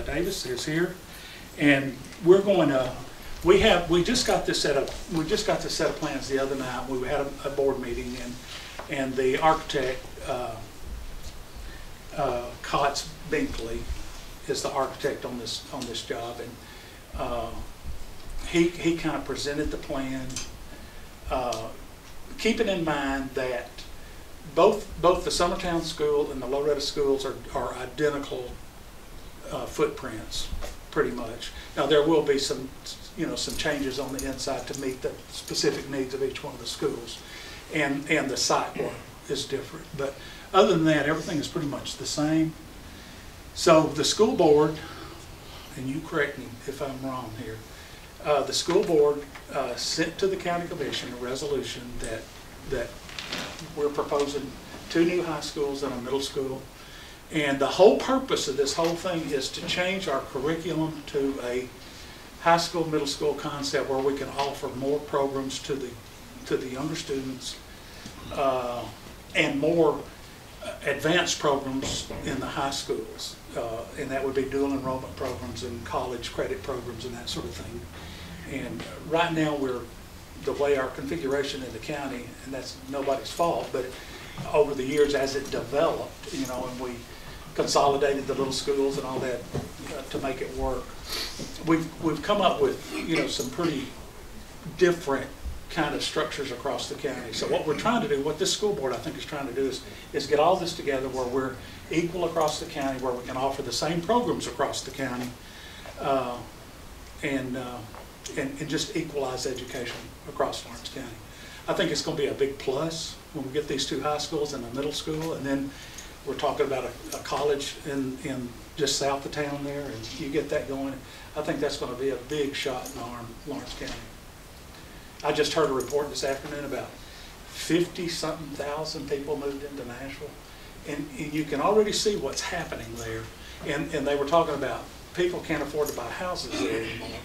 Davis is here, and we're going to. We just got this set of plans the other night. We had a board meeting, and the architect, Kotz Binkley, is the architect on this job, and he kind of presented the plan, keeping in mind that both the Summertown School and the Loretto schools are identical footprints, pretty much. Now there will be some changes on the inside to meet the specific needs of each one of the schools, and the site work is different. But other than that, everything is pretty much the same. So the school board, and you correct me if I'm wrong here, the school board sent to the county commission a resolution that we're proposing 2 new high schools and a middle school. And the whole purpose of this whole thing is to change our curriculum to a high school, middle school concept where we can offer more programs to the younger students, and more advanced programs in the high schools. And that would be dual enrollment programs and college credit programs and that sort of thing. And right now the way our configuration in the county, and that's nobody's fault, but over the years as it developed, and we consolidated the little schools and all that to make it work, we've come up with some pretty different kind of structures across the county. So what we're trying to do, what this school board I think is trying to do, is get all this together where we're equal across the county, where we can offer the same programs across the county, and just equalize education across Lawrence County. I think it's going to be a big plus when we get these 2 high schools and a middle school, and then we're talking about a college in just south of town there, and you get that going. I think that's going to be a big shot in the arm, Lawrence County. I just heard a report this afternoon about 50-something thousand people moved into Nashville, and you can already see what's happening there. And they were talking about people can't afford to buy houses there anymore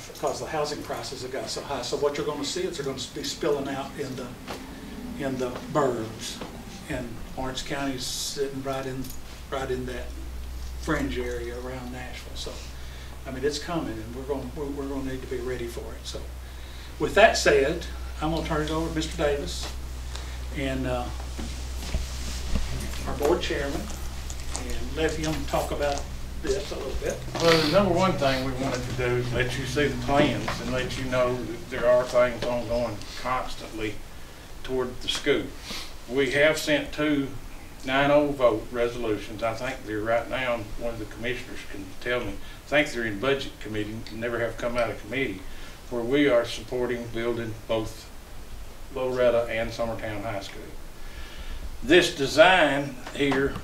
because the housing prices have got so high. So what you're going to see is they're going to be spilling out in the burbs, and Lawrence County's sitting right in that fringe area around Nashville. So I mean, it's coming, and we're going to need to be ready for it. So with that said, I'm going to turn it over to Mr. Davis and our board chairman, and let him talk about this a little bit. Well, the number one thing we wanted to do is let you see the plans and let you know that there are things ongoing constantly toward the school. We have sent 2 9-0 vote resolutions. I think they're right now, one of the commissioners can tell me, I think they're in budget committee, never have come out of committee, where we are supporting building both Loretto and Summertown High School. This design here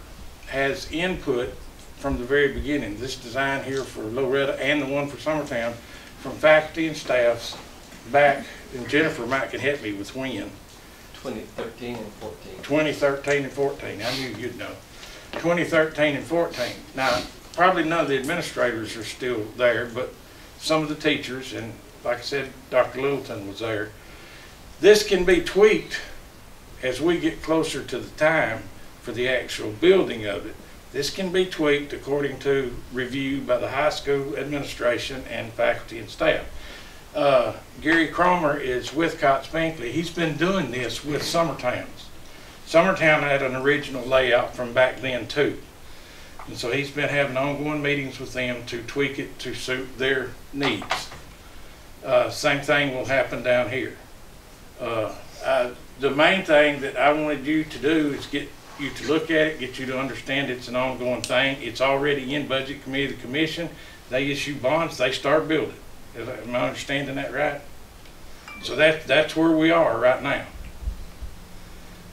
has input from the very beginning. This design here for Loretto and the one for Summertown from faculty and staffs back, and Jennifer might can help me with when. 2013 and 14. 2013 and 14. I knew you'd know. 2013 and 14. Now, probably none of the administrators are still there, but some of the teachers, and like I said, Dr. Littleton was there. This can be tweaked as we get closer to the time for the actual building of it. This can be tweaked according to review by the high school administration and faculty and staff. Gary Cromer is with Kotz Binkley. He's been doing this with Summertown's. Summertown had an original layout from back then too. And so he's been having ongoing meetings with them to tweak it to suit their needs. Same thing will happen down here. The main thing that I wanted you to do is get you to look at it, get you to understand it's an ongoing thing. It's already in budget committee of the commission. They issue bonds, they start building. Am I understanding that right? So that's where we are right now.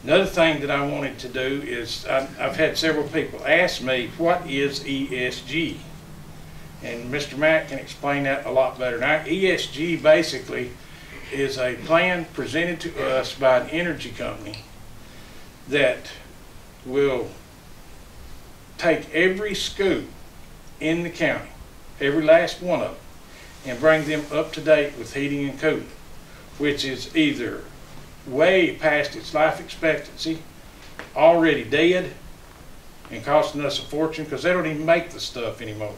Another thing that I wanted to do is I've had several people ask me, what is ESG? And Mr. Mack can explain that a lot better. Now, ESG basically is a plan presented to us by an energy company that will take every school in the county, every last one of them, and bring them up to date with heating and cooling, which is either way past its life expectancy, already dead, and costing us a fortune because they don't even make the stuff anymore.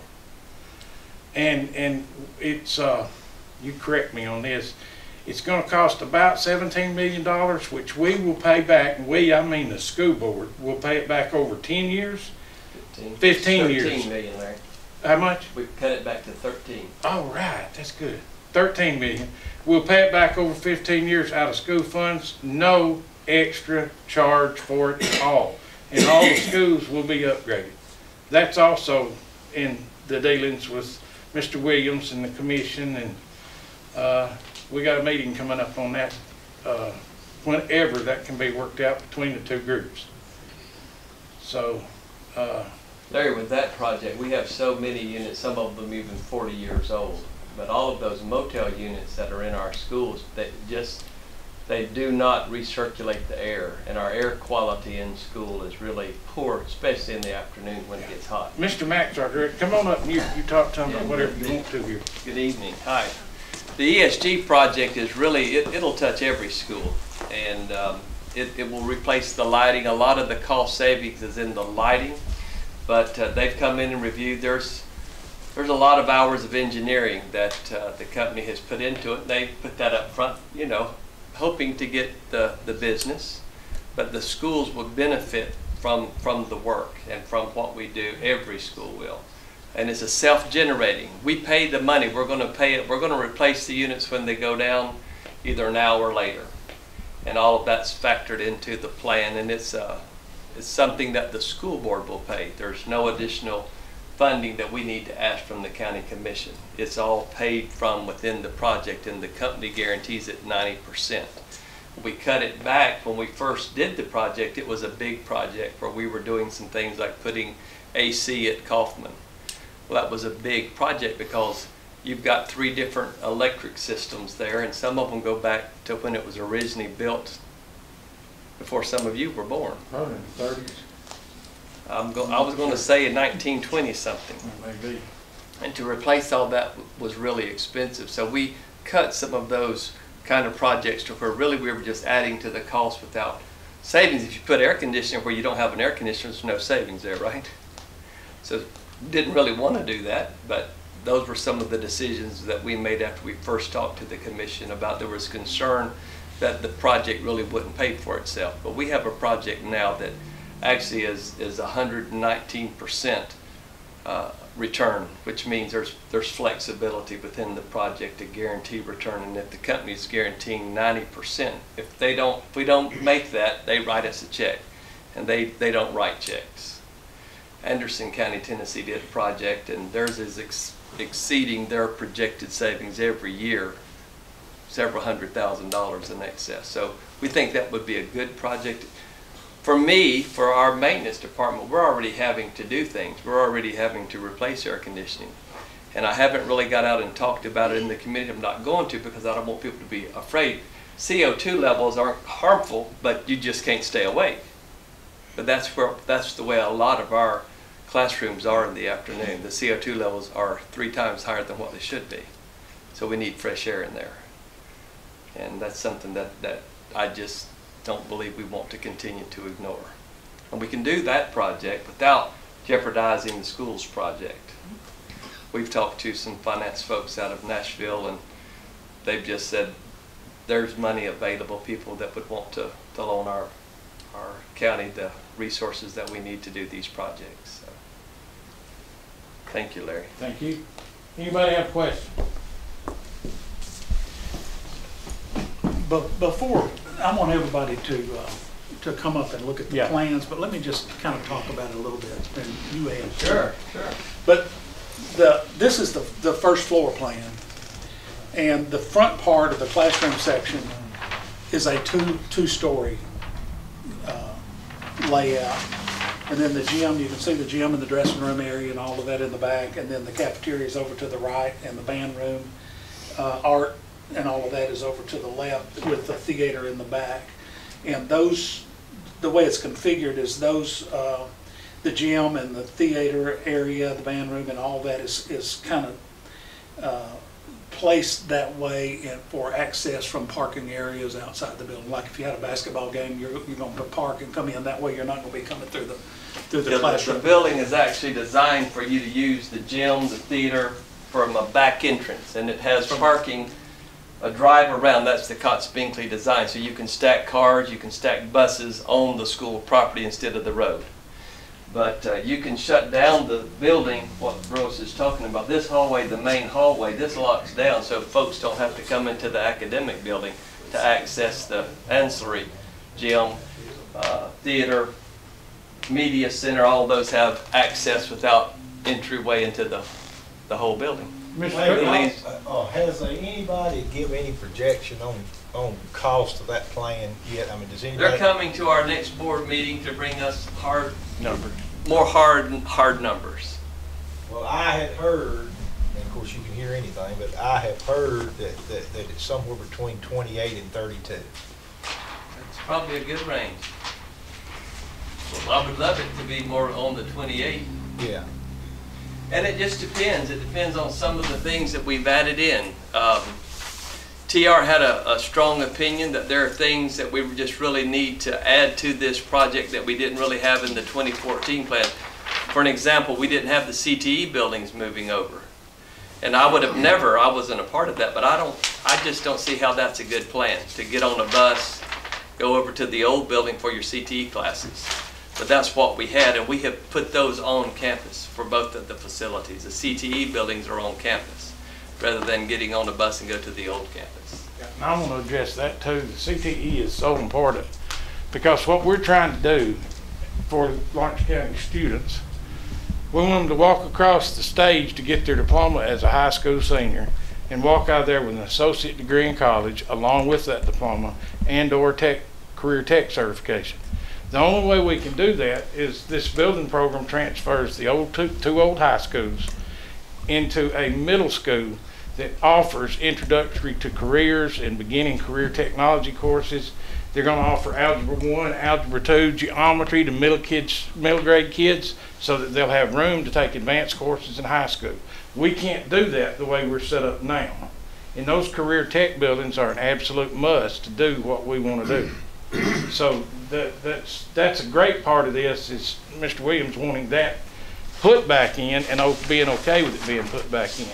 And it's, you correct me on this, it's going to cost about $17 million, which we will pay back, and we, I mean the school board, will pay it back over 10 years? 15 years. 13 million, Larry. How much? We cut it back to 13. Oh, right, that's good. 13 million. We'll pay it back over 15 years out of school funds, no extra charge for it at all. And all the schools will be upgraded. That's also in the dealings with Mr. Williams and the commission, and we got a meeting coming up on that whenever that can be worked out between the two groups. So, Larry, with that project, we have so many units, some of them even 40 years old. But all of those motel units that are in our schools, they do not recirculate the air. And our air quality in school is really poor, especially in the afternoon when it gets hot. Mr. Max, our director, come on up and you talk to them about whatever you want to here. Good evening. Hi. The ESG project is really, it'll touch every school. And it will replace the lighting. A lot of the cost savings is in the lighting. But they've come in and reviewed. There's a lot of hours of engineering that the company has put into it. They put that up front, you know, hoping to get the business. But the schools will benefit from the work and from what we do. Every school will. And it's a self-generating. We pay the money. We're going to pay it. We're going to replace the units when they go down, either now or later. And all of that's factored into the plan. And it's something that the school board will pay. There's no additional funding that we need to ask from the county commission. It's all paid from within the project, and the company guarantees it 90%. We cut it back. When we first did the project, it was a big project where we were doing some things like putting AC at Kaufman. Well, that was a big project because you've got 3 different electric systems there, and some of them go back to when it was originally built, before some of you were born. Probably in the 30s. I was going to say in 1920 something. Maybe. And to replace all that was really expensive. So we cut some of those kind of projects to where really we were just adding to the cost without savings. If you put air conditioning where you don't have an air conditioner, there's no savings there, right? So didn't really want to do that, but those were some of the decisions that we made after we first talked to the commission about there was concern that the project really wouldn't pay for itself. But we have a project now that actually is 119% return, which means there's flexibility within the project to guarantee return. And if the company's guaranteeing 90%, if we don't make that, they write us a check, and they don't write checks. Anderson County, Tennessee did a project, and theirs is exceeding their projected savings every year, several $100,000 in excess. So we think that would be a good project. For me, for our maintenance department, we're already having to do things. We're already having to replace air conditioning. And I haven't really got out and talked about it in the community. I'm not going to, because I don't want people to be afraid. CO2 levels aren't harmful, but you just can't stay awake. But that's the way a lot of our classrooms are in the afternoon. The CO2 levels are 3 times higher than what they should be. So we need fresh air in there. And that's something that I just don't believe we want to continue to ignore. And we can do that project without jeopardizing the schools project. We've talked to some finance folks out of Nashville, and they've just said there's money available, people that would want to loan our county the resources that we need to do these projects. So, thank you, Larry. Thank you. Anybody have a question? But before, I want everybody to come up and look at the plans, but let me just kind of talk about it a little bit, and you answer. Sure. But this is the first floor plan, and the front part of the classroom section is a two-story layout. And then the gym, you can see the gym and the dressing room area and all of that in the back, and then the cafeteria is over to the right, and the band room, art, and all of that is over to the left with the theater in the back. And those, the way it's configured is those, the gym and the theater area, the band room, and all that is kind of placed that way for access from parking areas outside the building. Like if you had a basketball game, you're going to park and come in that way. You're not going to be coming through through the The classroom. building is actually designed for you to use the gym, the theater, from a back entrance, and it has parking, a drive around. That's the Cots-Binkley design, so you can stack cars, you can stack buses on the school property instead of the road. But you can shut down the building, what Rose is talking about. This hallway, the main hallway, this locks down so folks don't have to come into the academic building to access the ancillary gym, theater, media center. All those have access without entryway into the whole building. Has anybody give any projection on cost of that plan yet? I mean, does anybody? They're coming to our next board meeting to bring us Numbers. hard numbers. Well, I had heard, and of course you can hear anything, but I have heard that it's somewhere between 28 and 32. That's probably a good range. Well, I would love it to be more on the 28. Yeah. And it just depends. It depends on some of the things that we've added in. TR had a strong opinion that there are things that we just really need to add to this project that we didn't really have in the 2014 plan. For an example, we didn't have the CTE buildings moving over. And I would have never, I wasn't a part of that, but I just don't see how that's a good plan, to get on a bus, go over to the old building for your CTE classes. But that's what we had, and we have put those on campus for both of the facilities. The CTE buildings are on campus, rather than getting on a bus and go to the old campus. And I want to address that too. The CTE is so important because what we're trying to do for Lawrence County students, we want them to walk across the stage to get their diploma as a high school senior and walk out there with an associate degree in college along with that diploma and/or career tech certification. The only way we can do that is this building program transfers the two old high schools into a middle school that offers introductory to careers and beginning career technology courses. They're going to offer Algebra 1, Algebra 2, geometry to middle grade kids so that they'll have room to take advanced courses in high school. We can't do that the way we're set up now. And those career tech buildings are an absolute must to do what we want to do. So that's a great part of this is Mr. Williams wanting that put back in and being okay with it being put back in.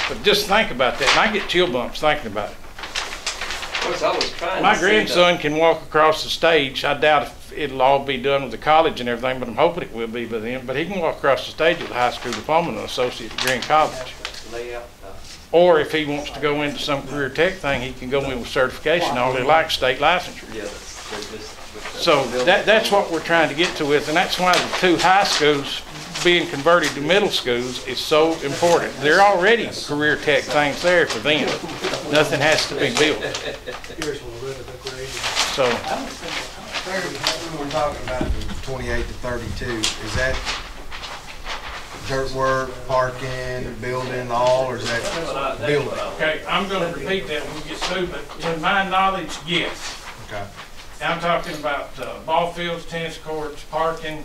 But just think about that, and I get chill bumps thinking about it. Of course, I was trying My to see grandson can walk across the stage. I doubt if it'll all be done with the college and everything, but I'm hoping it will be by then. But he can walk across the stage with a high school diploma and an associate degree in college. Or if he wants to go into some career tech thing, he can go in with certification. All he likes state licensure. Yeah, So that's what we're trying to get to with, and that's why the two high schools being converted to middle schools is so important. There are already career tech things there for them. Nothing has to be built. So We're talking about the 28 to 32. Is that dirt work, parking, building, all, or is that building? okay, I'm going to repeat that when we get through, but to my knowledge, yes. Okay. I'm talking about ball fields, tennis courts, parking.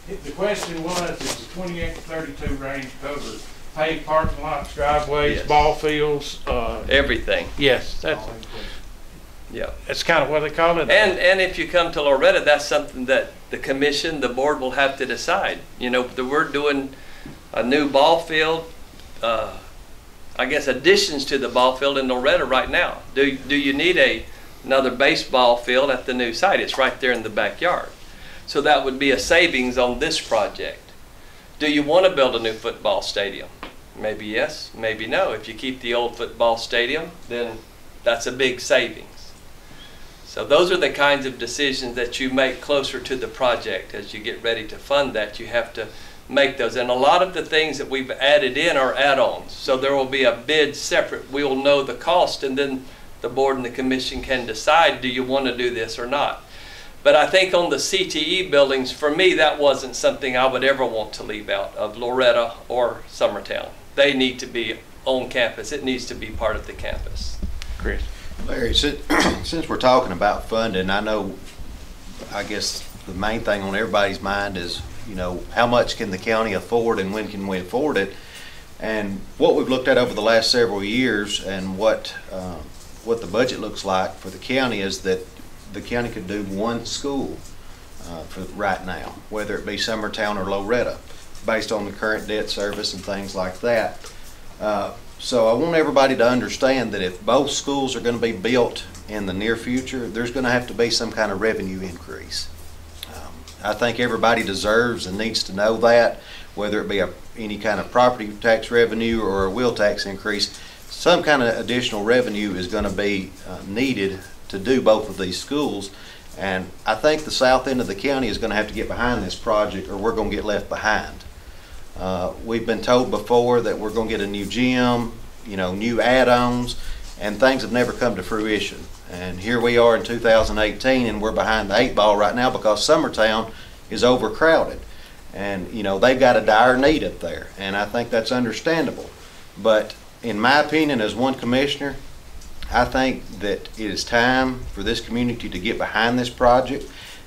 The question was, is the 28 to 32 range cover paved parking lots, driveways, Yes. ball fields? everything. Yes, that's kind of what they call it. And if you come to Loretto, that's something that the commission, the board will have to decide. You know, we're doing a new ball field, I guess additions to the ball field in Loretto right now. Do you need another baseball field at the new site? It's right there in the backyard. So that would be a savings on this project. Do you want to build a new football stadium? Maybe yes, maybe no. If you keep the old football stadium, then that's a big savings. So those are the kinds of decisions that you make closer to the project. As you get ready to fund that, you have to make those. And a lot of the things that we've added in are add-ons. So there will be a bid separate. We will know the cost, and then the board and the commission can decide, do you want to do this or not? But I think on the CTE buildings, for me, that wasn't something I would ever want to leave out of Loretto or Summertown. They need to be on campus. It needs to be part of the campus. Chris. Larry, since we're talking about funding, I guess the main thing on everybody's mind is, you know, how much can the county afford and when can we afford it? And what we've looked at over the last several years and what the budget looks like for the county is that the county could do one school. for right now, whether it be Summertown or Loretto, based on the current debt service and things like that. So I want everybody to understand that if both schools are going to be built in the near future, there's going to have to be some kind of revenue increase. I think everybody deserves and needs to know that, whether it be any kind of property tax revenue or a wheel tax increase, some kind of additional revenue is going to be needed to do both of these schools. And I think the south end of the county is going to have to get behind this project, or we're going to get left behind. We've been told before that we're going to get a new gym, new add-ons, and things have never come to fruition. And here we are in 2018, and we're behind the 8 ball right now because Summertown is overcrowded. And, they've got a dire need up there, and I think that's understandable. But in my opinion, as one commissioner, I think that it is time for this community to get behind this project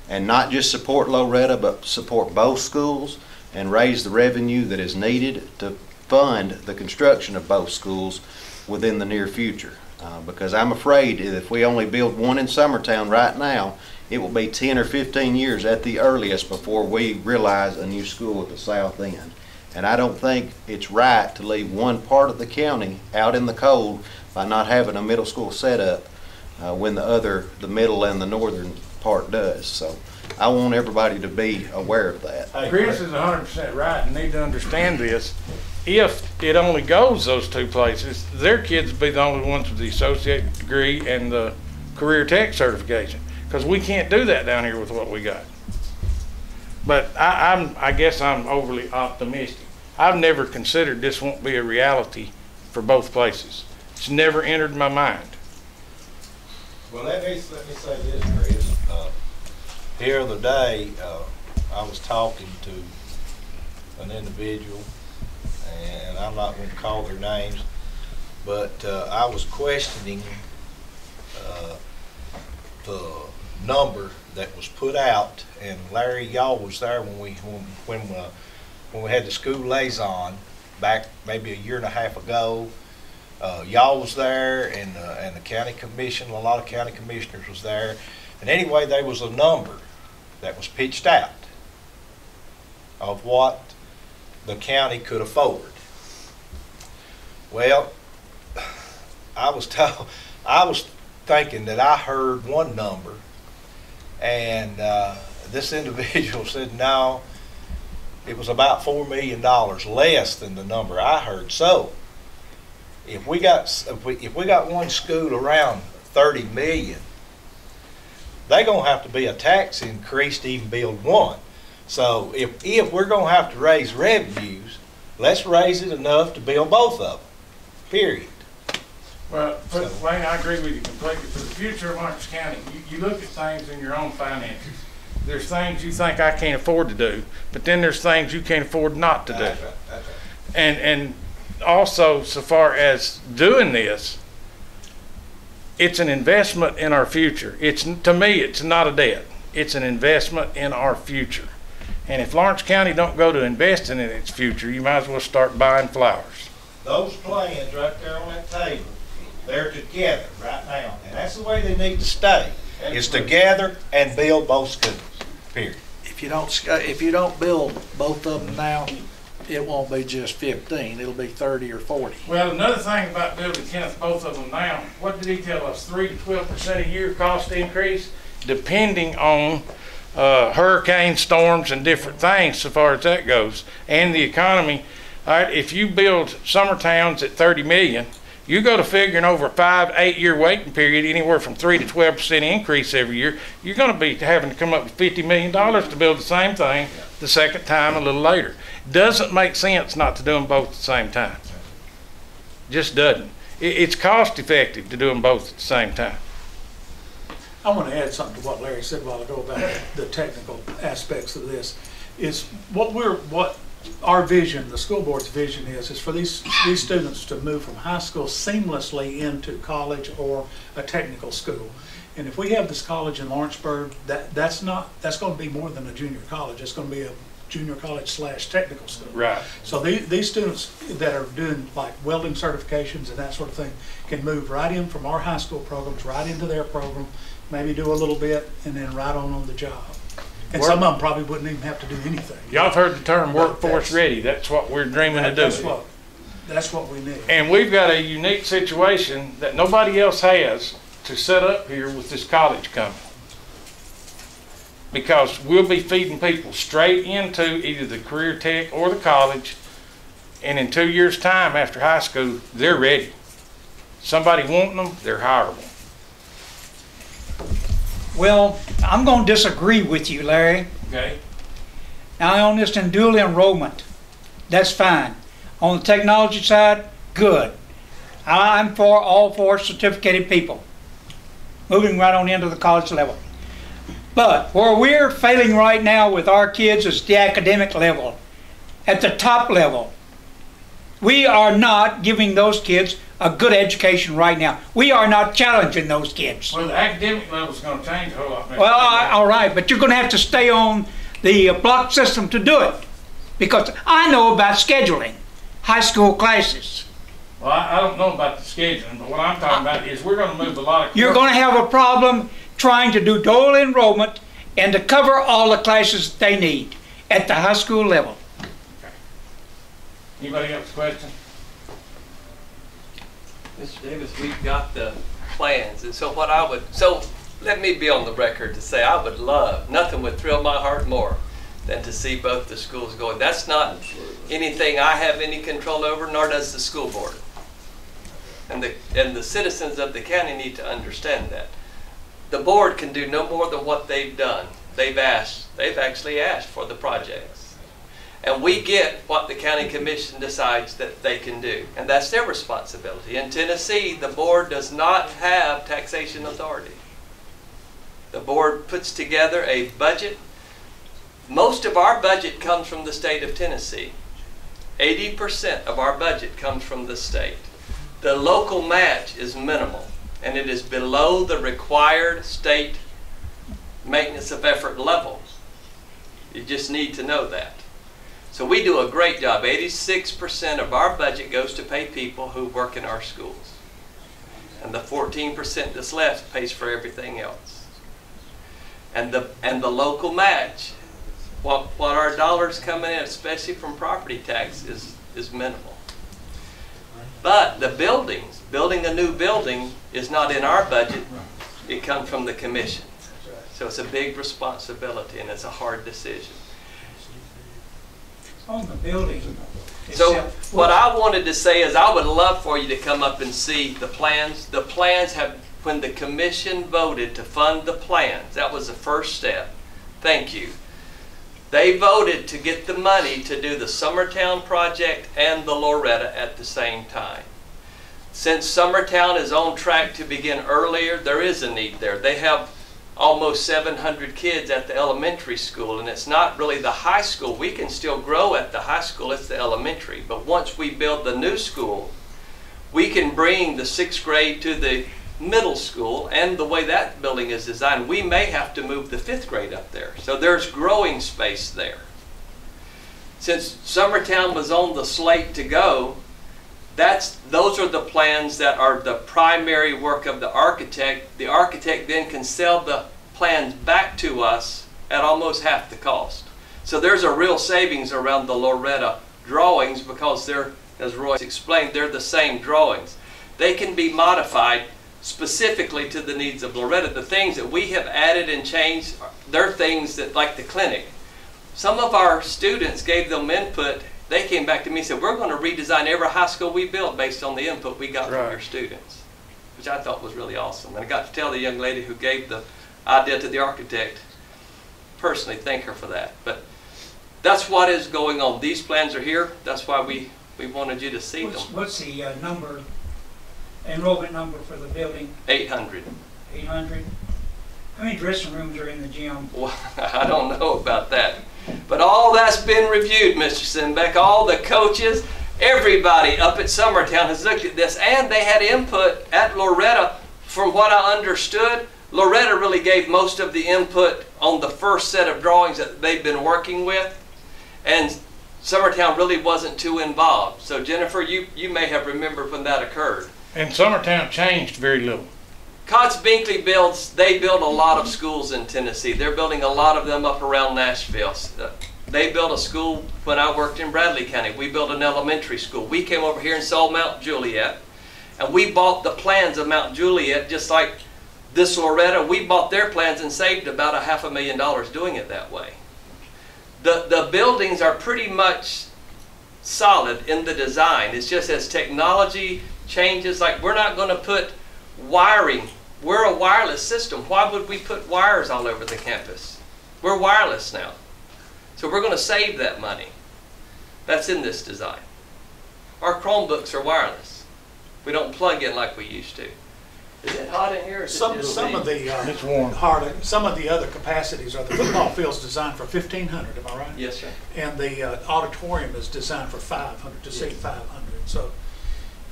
and not just support Loretto, but support both schools and raise the revenue that is needed to fund the construction of both schools within the near future. Because I'm afraid if we only build one in Summertown right now, it will be 10 or 15 years at the earliest before we realize a new school at the south end. And I don't think it's right to leave one part of the county out in the cold by not having a middle school set up when the middle and the northern part does. So I want everybody to be aware of that. Chris is 100% right and need to understand this. If it only goes those two places, their kids will be the only ones with the associate degree and the career tech certification, because we can't do that down here with what we got. But I guess I'm overly optimistic. I've never considered this won't be a reality for both places. It's never entered my mind. Well, let me say this, Chris. The other day, I was talking to an individual, and I'm not going to call their names, but I was questioning the number that was put out. And Larry, y'all was there when we had the school liaison back maybe a year and a half ago. Y'all was there, and the county commission, a lot of county commissioners was there. And anyway, there was a number that was pitched out of what the county could afford. Well, I was thinking that I heard one number, and this individual said no, it was about $4 million less than the number I heard. So if we got one school around 30 million, they're gonna have to be a tax increase to even build one. So if we're gonna have to raise revenues, let's raise it enough to build both of them, period. Well, Wayne, I agree with you completely. For the future of Orange County, you look at things in your own finances. There's things you think I can't afford to do, but then there's things you can't afford not to do. That's right, that's right. And also, so far as doing this, it's an investment in our future. To me, it's not a debt. It's an investment in our future. And if Lawrence County don't go to investing in its future, you might as well start buying flowers. Those plans right there on that table, they're together right now, and that's the way they need to stay, is together and build both schools, period. If you don't build both of them now, it won't be just 15, it'll be 30 or 40. Well, another thing about building, Kenneth, both of them now, what did he tell us? 3 to 12% a year cost increase, depending on hurricane storms and different things, so far as that goes, and the economy. All right, if you build summer towns at 30 million, you go to figuring over a 5-8 year waiting period, anywhere from 3 to 12% increase every year, you're going to be having to come up with $50 million to build the same thing the second time a little later. Doesn't make sense not to do them both at the same time. Just doesn't. It's cost effective to do them both at the same time. I want to add something to what Larry said a while ago about the technical aspects of this. Is what our vision, the school board's vision is for these students to move from high school seamlessly into college or a technical school. And if we have this college in Lawrenceburg, that's going to be more than a junior college. It's going to be a junior college / technical school. Right. So these students that are doing like welding certifications and that sort of thing can move right in from our high school programs right into their program, maybe do a little bit, and then right on the job. And some of them probably wouldn't even have to do anything. Y'all have heard the term But workforce that's- ready. That's what we're dreaming of That's doing. what we need. And we've got a unique situation that nobody else has to set up here with this college coming. Because we'll be feeding people straight into either the career tech or the college, and in 2 years' time after high school, they're ready. Somebody wanting them, they're hireable. Well, I'm going to disagree with you, Larry. Okay. Now, on this in dual enrollment, that's fine. On the technology side, good. I'm all for certificated people. Moving right on into the college level. But where we're failing right now with our kids is the academic level. At the top level, we are not giving those kids a good education right now. We are not challenging those kids. Well, the academic level's gonna change a whole lot. Mr. Well, President. all right, but you're going to have to stay on the block system to do it. Because I know about scheduling high school classes. Well, I don't know about the scheduling, but what I'm talking about is we're gonna move a lot of. You're going to have a problem trying to do dual enrollment and to cover all the classes that they need at the high school level. Anybody else question? Mr. Davis, we've got the plans, and so let me be on the record to say I would love, nothing would thrill my heart more than to see both the schools going. That's not anything I have any control over, nor does the school board. And the citizens of the county need to understand that. The board can do no more than what they've done. They've actually asked for the projects. And we get what the county commission decides that they can do. And that's their responsibility. In Tennessee, the board does not have taxation authority. The board puts together a budget. Most of our budget comes from the state of Tennessee. 80% of our budget comes from the state. The local match is minimal, and it is below the required state maintenance of effort level. You just need to know that. So we do a great job. 86% of our budget goes to pay people who work in our schools. And the 14% that's left pays for everything else. And the local match, what our dollars coming in, especially from property tax, is minimal. But the building a new building is not in our budget. It comes from the commission. So it's a big responsibility and it's a hard decision. On the building. So what I wanted to say is I would love for you to come up and see the plans. The plans have, when the commission voted to fund the plans, that was the first step. Thank you. They voted to get the money to do the Summertown project and the Loretto at the same time. Since Summertown is on track to begin earlier, there is a need there. They have almost 700 kids at the elementary school, and it's not really the high school. We can still grow at the high school, it's the elementary. But once we build the new school, we can bring the 6th grade to the middle school, and the way that building is designed, we may have to move the 5th grade up there. So there's growing space there. Since Summertown was on the slate to go, those are the plans that are the primary work of the architect. The architect then can sell the plans back to us at almost half the cost. So there's a real savings around the Loretto drawings because they're, as Roy explained, they're the same drawings. They can be modified specifically to the needs of Loretto. The things that we have added and changed, they're things that, like the clinic. Some of our students gave them input. They came back to me and said, we're going to redesign every high school we built based on the input we got from your students, which I thought was really awesome. And I got to tell the young lady who gave the idea to the architect, personally thank her for that. But that's what is going on. These plans are here. That's why we wanted you to see them. What's the enrollment number for the building? 800. 800? How many dressing rooms are in the gym? Well, I don't know about that. But all that's been reviewed, Mr. Simbeck. All the coaches, everybody up at Summertown has looked at this, and they had input at Loretto. From what I understood, Loretto really gave most of the input on the first set of drawings that they've been working with, and Summertown really wasn't too involved. So Jennifer, you may have remembered when that occurred. And Summertown changed very little. Cots Binkley they build a lot of schools in Tennessee. They're building a lot of them up around Nashville. They built a school when I worked in Bradley County. We built an elementary school. We came over here and saw Mount Juliet, and we bought the plans of Mount Juliet, just like this Loretto. We bought their plans and saved about $500,000 doing it that way. The buildings are pretty much solid in the design. It's just as technology changes, like we're not going to put wiring. We're a wireless system. Why would we put wires all over the campus? We're wireless now. So we're going to save that money. That's in this design. Our Chromebooks are wireless. We don't plug in like we used to. Is it hot in here? Or is Some it just of me? It's warm. some of the other capacities are the football field's designed for 1,500. Am I right? Yes, sir. And the auditorium is designed for 500 to seat 500. So,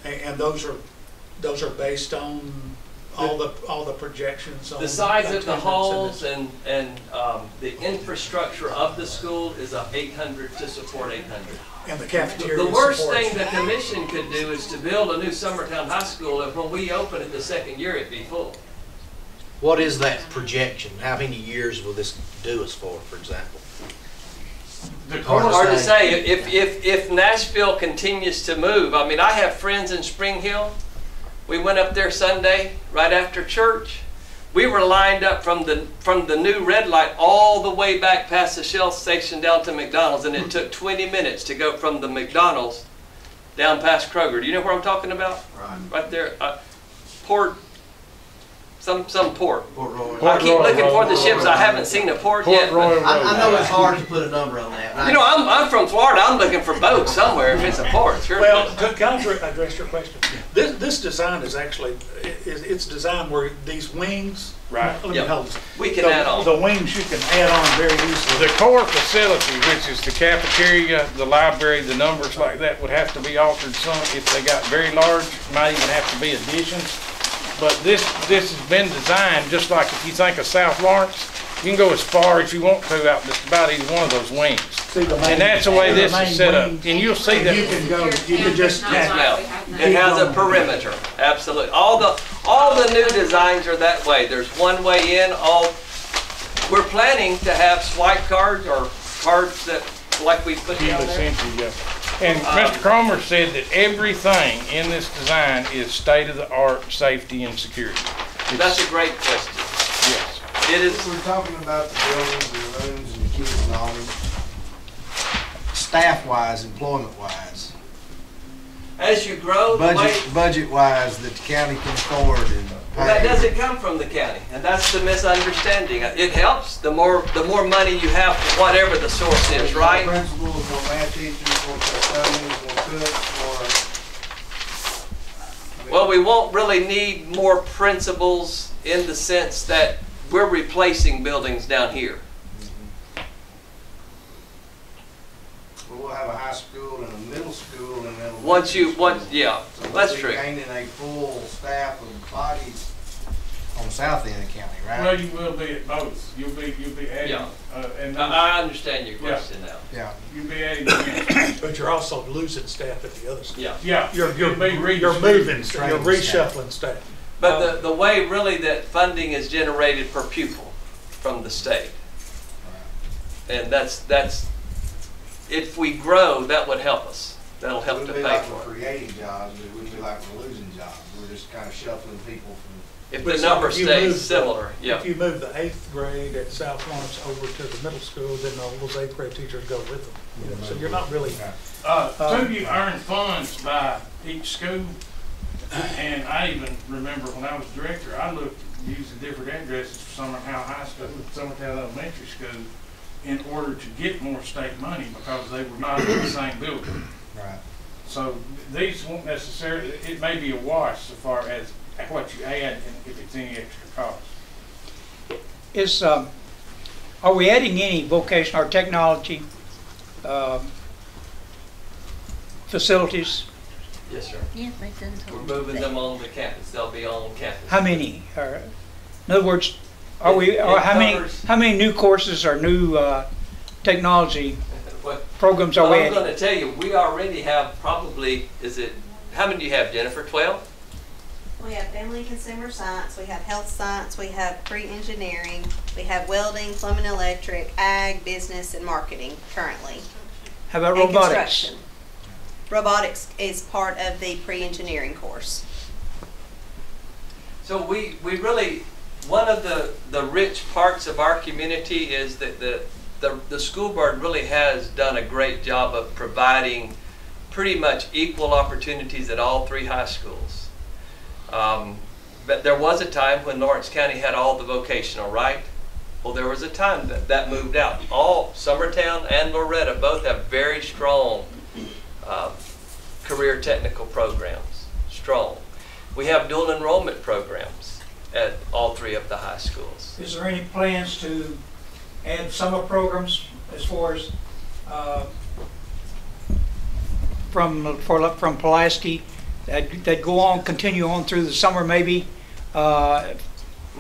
and those are based on all the projections on The size of the attendance halls and and the infrastructure of the school is 800 to support 800. the cafeteria. The worst supports. thing the commission could do is to build a new Summertown High School, and when we open it the second year, it'd be full. What is that projection? How many years will this do us for example? Hard to say. If Nashville continues to move, I mean, I have friends in Spring Hill. We went up there Sunday right after church. We were lined up from the new red light all the way back past the Shell station down to McDonald's, and it took 20 minutes to go from the McDonald's down past Kroger. Do you know where I'm talking about? Right there. Port. Some port. Port Royal. I keep looking for the ships. I haven't seen a port yet. but- I know it's hard to put a number on that. You know, I'm from Florida. I'm looking for boats somewhere if it's a port. Sure. Well, can I address your question? This design is actually, it's designed where these wings. Right. Let me Yep. hold this. We can add on. The wings you can add on very easily. The core facility, which is the cafeteria, the library, the numbers like that would have to be altered some. If they got very large, might even have to be additions. But this has been designed just like if you think of South Lawrence, you can go as far as you want to out just about either one of those wings. See the main- And that's the way this main is set up. wing, And you'll see and you that, can go, you can just. Yes, ma'am. It has a perimeter. Absolutely. All the new designs are that way. There's one way in. We're planning to have swipe cards or cards that like we put down there. essentially, yeah. And Mr. Cromer said that everything in this design is state-of-the-art safety and security. That's a great question. Yes. It is. We're talking about the buildings, the rooms, and the kids and all. Staff-wise, employment-wise, As you grow, the way budget-wise, that the county can afford and pay. that doesn't come from the county, and that's the misunderstanding. It helps the more money you have for whatever the source is, right? More principals, more math teachers, more custodians, more cooks, more. Well, we won't really need more principals in the sense that we're replacing buildings down here. We'll have a high school and a middle school and then. Yeah, that's true. Gaining a full staff of bodies on the south end of the county, right? Well, you will be at both. You'll be adding, Yeah. and I understand your question now. Yeah. you'll be adding, But you're also losing staff at the other school. Yeah. yeah. You're you'll be moving, Training you're reshuffling staff. But the way really that funding is generated per pupil from the state. And that's, if we grow, that would help us. That'll help to It wouldn't be pay like for we're it. creating jobs, but it wouldn't be like we're losing jobs. We're just kind of shuffling people from. If But the so number if you move stays the- similar, yeah. If you move the 8th grade at South Lawrence over to the middle school, then all those 8th grade teachers go with them. You know, so you're not really, Two, you earn funds by each school, and I even remember when I was director, I looked, using different addresses for Summertown High School and Summertown Elementary School in order to get more state money because they were not in the same building. Right. So these won't necessarily, it may be a wash so far as what you add and if it's any extra cost. Are we adding any vocation or technology facilities? Yes, sir. Yeah, they've done We're total. moving them on the campus. They'll be on campus. How many? In other words, how many new courses or new technology What programs are we I'm adding? going to tell you, we already have probably, how many do you have, Jennifer? 12? We have family and consumer science, we have health science, we have pre-engineering, we have welding, plumbing, electric, ag, business, and marketing currently. How about And robotics? construction. Robotics is part of the pre-engineering course. So we really, one of the rich parts of our community is that the school board really has done a great job of providing pretty much equal opportunities at all 3 high schools. But there was a time when Lawrence County had all the vocational, right? Well, there was a time that moved out. All Summertown and Loretto both have very strong career technical programs, strong. We have dual enrollment programs at all 3 of the high schools. Is there any plans to add summer programs as far as from Pulaski that go on, continue on through the summer maybe? Not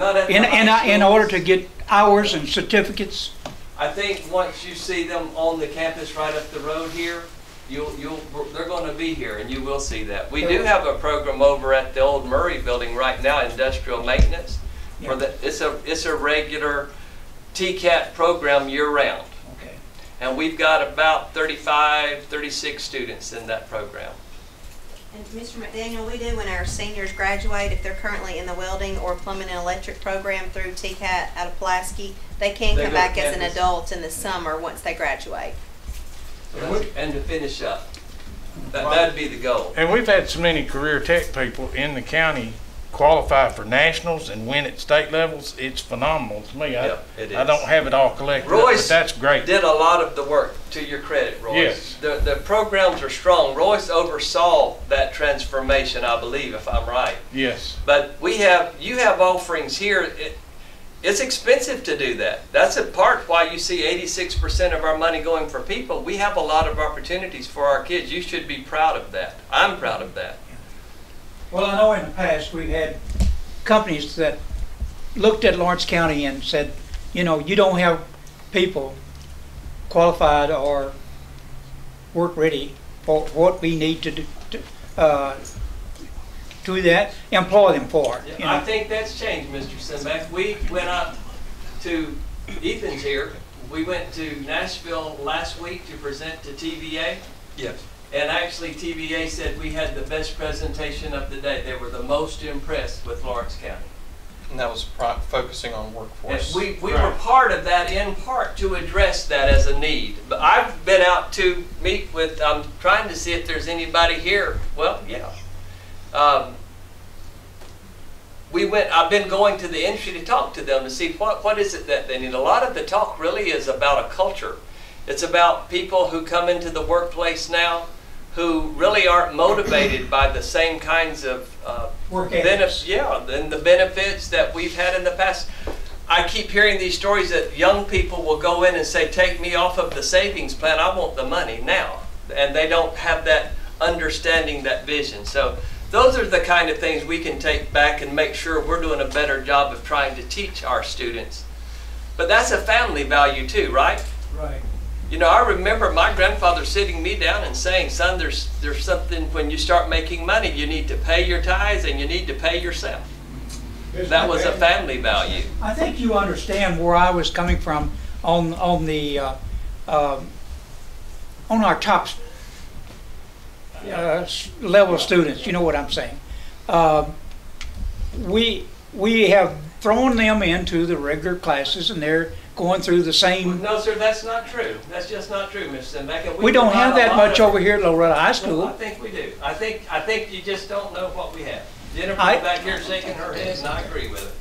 at the high In schools. order to get hours and certificates? I think once you see them on the campus right up the road here, they're going to be here, and you will see that. We do have a program over at the old Murray building right now, industrial maintenance. Yeah. It's a regular TCAT program year-round. Okay. And we've got about 35, 36 students in that program. And Mr. McDaniel, we do when our seniors graduate, if they're currently in the welding or plumbing and electric program through TCAT out of Pulaski, they can They come go to back as an campus. adult in the summer once they graduate. And to finish up, that'd be the goal. And we've had so many career tech people in the county qualify for nationals and win at state levels. It's phenomenal to me. Yeah, it I is. don't have it all collected, up, Royce but that's great. did a lot of the work, to your credit, Royce. Yes. The programs are strong. Royce oversaw that transformation, I believe, if I'm right. Yes. But you have offerings here. It's expensive to do that. That's a part why you see 86% of our money going for people. We have a lot of opportunities for our kids. You should be proud of that. I'm proud of that. Well, I know in the past we've had companies that looked at Lawrence County and said, you know, you don't have people qualified or work ready for what we need to do that, employ them for. You know? I think that's changed, Mr. Simbeck. We went up to Ethan's here. We went to Nashville last week to present to TVA. Yes. And actually, TVA said we had the best presentation of the day. They were the most impressed with Lawrence County. And that was focusing on workforce. And we were part of that in part to address that as a need. But I've been out to meet with, I'm trying to see if there's anybody here. Well, yeah. I've been going to the industry to talk to them to see what is it that they need. A lot of the talk really is about a culture. It's about people who come into the workplace now who really aren't motivated by the same kinds of Work ethics. than the benefits that we've had in the past. I keep hearing these stories that young people will go in and say, take me off of the savings plan, I want the money now. And they don't have that understanding, that vision. So those are the kind of things we can take back and make sure we're doing a better job of trying to teach our students. But that's a family value too, right? Right. You know, I remember my grandfather sitting me down and saying, son, there's something, when you start making money, you need to pay your tithes and you need to pay yourself. That was a family value. I think you understand where I was coming from on our top level students. You know what I'm saying? We have thrown them into the regular classes, and they're going through the same. No, sir, that's not true. That's just not true, Mr. Simbeck. We don't have that much over here at Loretto High School. Well, I think we do. I think you just don't know what we have. Jennifer's back here shaking her head, and I agree with it.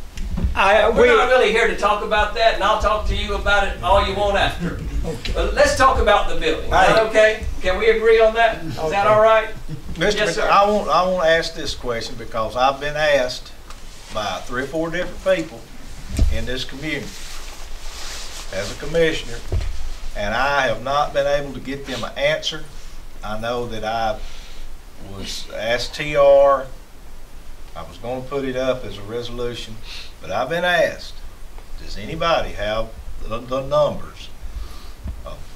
We're not really here to talk about that, and I'll talk to you about it all you want after. Okay. But let's talk about the building. Is that okay? Can we agree on that? Is that all right? Mr. Yes, sir. I want to ask this question because I've been asked by 3 or 4 different people in this community as a commissioner, and I have not been able to get them an answer. I know that I was asked TR, I was going to put it up as a resolution, but I've been asked, does anybody have the numbers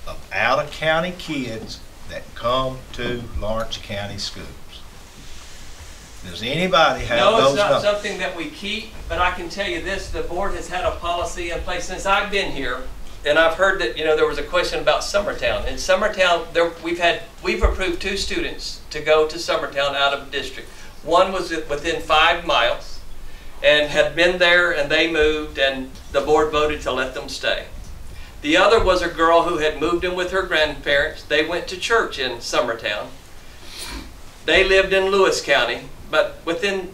of out-of-county kids that come to Lawrence County schools? Does anybody have No, it's those not numbers? something that we keep, but I can tell you this, the board has had a policy in place since I've been here. And I've heard that, there was a question about Summertown. In Summertown, we've approved 2 students to go to Summertown out of district. One was within 5 miles and had been there, and they moved, and the board voted to let them stay. The other was a girl who had moved in with her grandparents. They went to church in Summertown. They lived in Lewis County, but within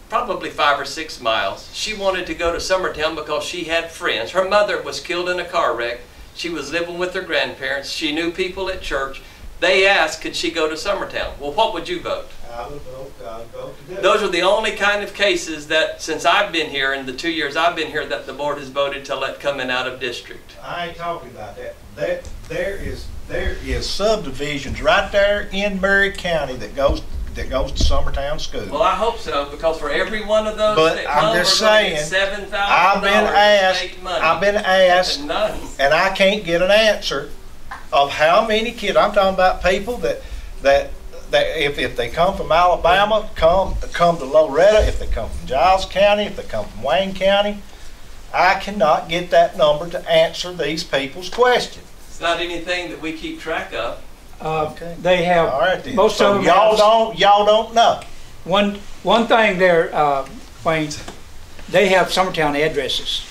probably 5 or 6 miles. She wanted to go to Summertown because she had friends. Her mother was killed in a car wreck. She was living with her grandparents. She knew people at church. They asked, could she go to Summertown? Well, what would you vote? I would vote to do it. Those are the only kind of cases that, since I've been here, in the 2 years I've been here, that the board has voted to let come in out of district. I ain't talking about that. There is subdivisions right there in Murray County that goes to Summertown School. Well, I hope so, because for every one of those But that I'm come, just we're going to saying, get $7,000 state money. I've been asked, None. and I can't get an answer of how many kids. I'm talking about people that if they come from Alabama, come to Loretto, if they come from Giles County, if they come from Wayne County, I cannot get that number to answer these people's questions. It's not anything that we keep track of. Okay. They have, All right then. most So of them y'all don't know. One thing there, Wayne, they have Summertown addresses.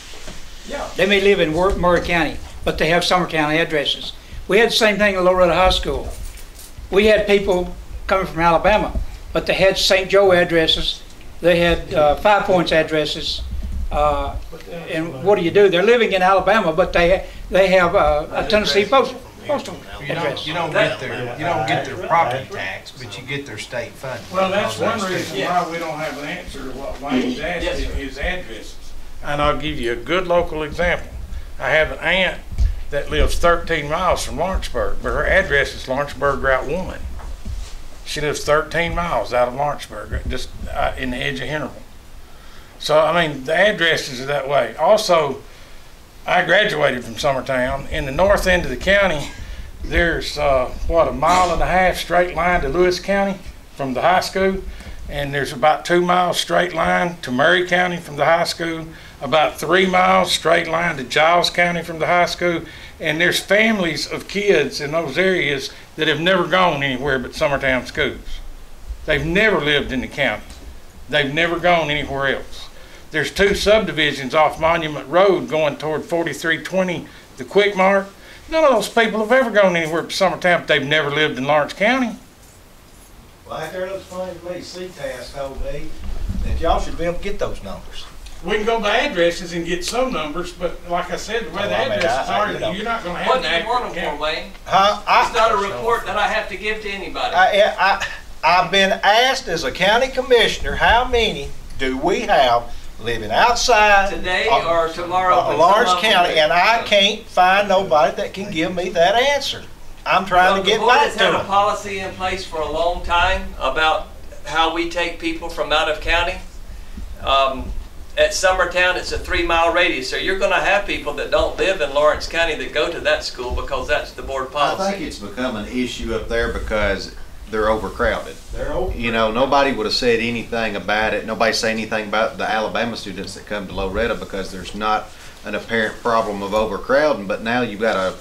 Yeah. They may live in Murray County, but they have Summertown addresses. We had the same thing at Loretto High School. We had people coming from Alabama, but they had St. Joe addresses. They had 5 Points addresses. And what do? They're living in Alabama, but they have a Tennessee postal address. You don't get their property tax, but you get their state funding. Well, that's one reason why we don't have an answer to what Wayne's asking, his addresses. And I'll give you a good local example. I have an aunt that lives 13 miles from Lawrenceburg, but her address is Lawrenceburg Route 1. She lives 13 miles out of Lawrenceburg, just in the edge of Hennerville. So, I mean, the addresses are that way. Also, I graduated from Summertown. In the north end of the county, there's, a mile-and-a-half straight line to Lewis County from the high school. And there's about 2 miles straight line to Murray County from the high school. About 3 miles straight line to Giles County from the high school. And there's families of kids in those areas that have never gone anywhere but Summertown schools. They've never lived in the county. They've never gone anywhere else. There's 2 subdivisions off Monument Road going toward 4320, the Quick Mart. None of those people have ever gone anywhere but Summertown, but they've never lived in Lawrence County. Well, that there looks funny to me. CTAS told me that y'all should be able to get those numbers. We can go by addresses and get some numbers, but like I said, the way the addresses are, you're not going to have What do an you want accurate them for, count. Wayne? Huh? It's not a report that I have to give to anybody. I've been asked as a county commissioner, how many do we have living outside Today or tomorrow, when Lawrence some of them County, do. and I can't find nobody that can give me that answer. I'm trying to get back to The board has had a them. policy in place for a long time about how we take people from out of county. At Summertown, it's a 3-mile radius, so you're going to have people that don't live in Lawrence County that go to that school because that's the board policy. I think it's become an issue up there because they're overcrowded. They're over. You know, nobody would have said anything about it. Nobody say anything about the Alabama students that come to Loretto because there's not an apparent problem of overcrowding. But now you've got a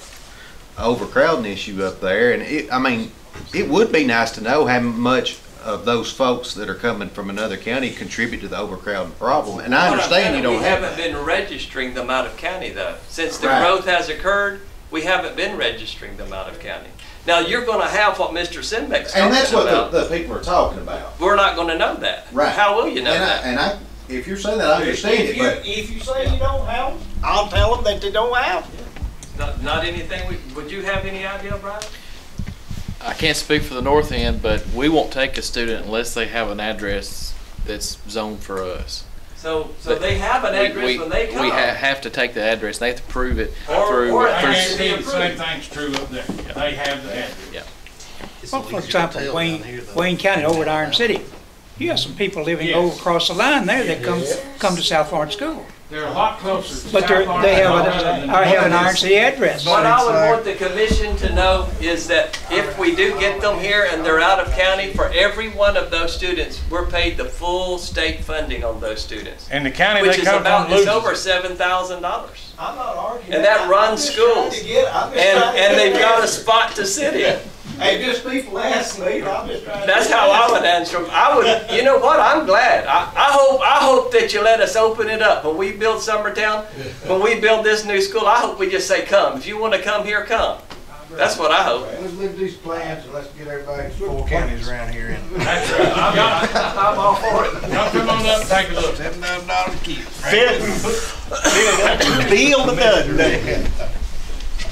overcrowding issue up there, and it would be nice to know how much of those folks that are coming from another county contribute to the overcrowding problem. And I understand you don't have We haven't been registering them out of county though. Since the Right. growth has occurred, we haven't been registering them out of county. Now you're going to have what Mr. Simbeck's talking and that's what about. the people are talking about. We're not going to know that. Right. How will you know And that? I, if you're saying that, I understand it, but If you say you don't have them, I'll tell them that they don't have them. Not anything. Would you have any idea, Brian? I can't speak for the north end, but we won't take a student unless they have an address that's zoned for us. So they have an address when they come. We have to take the address. They have to prove it Or through. it I has to be guarantee the same approved. thing's true up there. They have the address. Yeah. Well, for example, Wayne County over at Iron City, You have some people living over across the line there that come to South Florence School. They're a lot closer to But South they have Florence. I have an Iron City address. What I would want the commission to know is that if we do get them here and they're out of county, for every one of those students, we're paid the full state funding on those students. And the county Which they is come about, from it's loses. over $7,000. I'm not arguing. And that runs schools. And they've got a spot to sit in. Hey, just people ask me, I'm just trying to. That's how I would answer them. I would, you know what, I'm glad. I hope that you let us open it up. When we build Summertown, when we build this new school, I hope we just say, come. If you want to come here, come. That's what I hope. Let's look at these plans and let's get everybody, 4 counties around here in. That's right. I'm all for it. Y'all come on up and take a look. $7,000 a kid. Deal the done.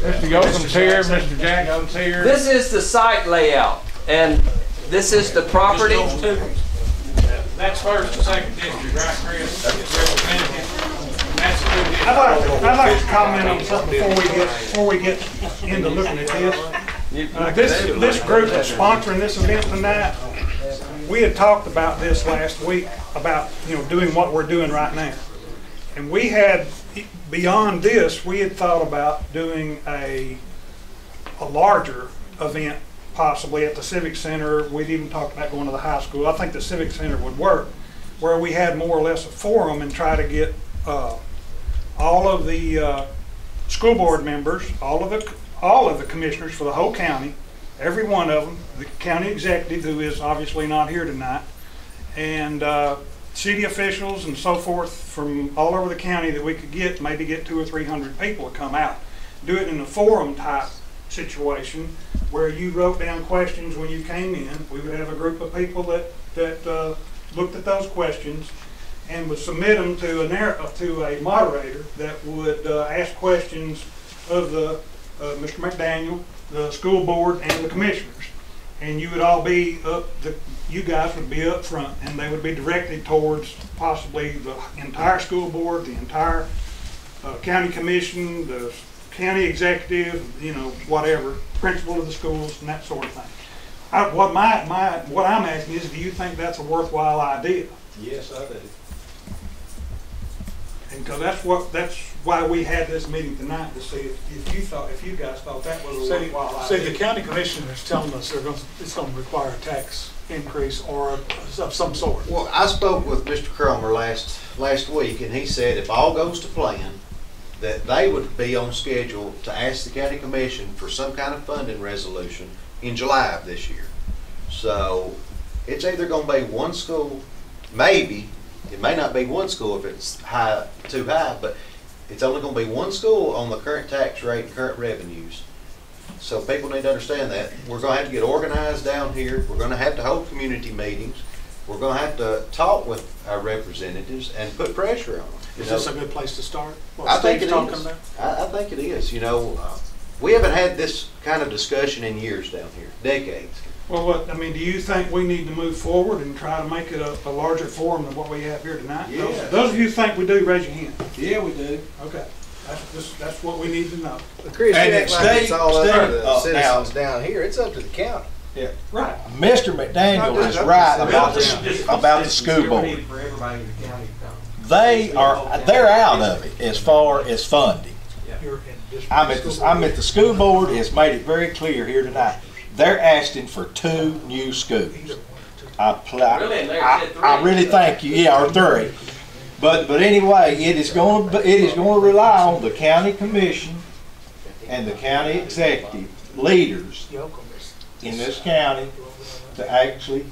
Mr. Yocum's here, Mr. Jackson's here. This is the site layout, and this is the property. That's first and second district, right, Chris? Representative. That's good. I'd like to comment on something before we get into looking at this. This group that's sponsoring this event tonight, we had talked about this last week, about doing what we're doing right now. And we had, beyond this, we had thought about doing a larger event, possibly at the Civic Center. We'd even talked about going to the high school. I think the Civic Center would work, where we had more or less a forum and try to get all of the school board members, all of the commissioners for the whole county, every one of them, the county executive, who is obviously not here tonight, and city officials and so forth from all over the county that we could get, maybe get 200 or 300 people to come out. Do it in a forum type situation where you wrote down questions when you came in. We would have a group of people that looked at those questions and would submit them to a moderator that would ask questions of Mr. McDaniel, the school board, and the commissioners. And you would all be you guys would be up front, and they would be directed towards possibly the entire school board, the entire county commission, the county executive, whatever, principal of the schools, and that sort of thing. What I'm asking is, do you think that's a worthwhile idea? Yes, I do. And because that's why we had this meeting tonight, to see if you guys thought that was a worthwhile idea. See, the county commissioners telling us it's going to require a tax increase or of some sort. Well, I spoke with Mr. Cromer last week, and he said if all goes to plan, that they would be on schedule to ask the county commission for some kind of funding resolution in July of this year. So it's either going to be one school, maybe. It may not be one school if it's too high, but it's only going to be one school on the current tax rate and current revenues. So people need to understand that. We're going to have to get organized down here. We're going to have to hold community meetings. We're going to have to talk with our representatives and put pressure on them. Is this a good place to start? I think it is. I think it is. We haven't had this kind of discussion in years down here, decades. Well, do you think we need to move forward and try to make it a larger forum than what we have here tonight? Yeah. Those of you who think we do, raise your hand. Yeah, we do. Okay. That's what we need to know. Chris, And you act like Steve- it's all up to the Steve- citizens down here. It's up to the county. Yeah. Right. Mr. McDaniel is right about the school board. They're out of it as far as funding. I'm at the school board. It's made it very clear here tonight. They're asking for 2 new schools. I really thank you. Yeah, or 3. But anyway, it is going to rely on the county commission and the county executive leaders in this county to actually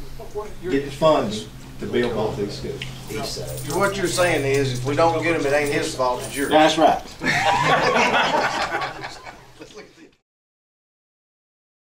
get the funds to build both these schools. So what you're saying is, if we don't get them, it ain't his fault, it's yours. That's right.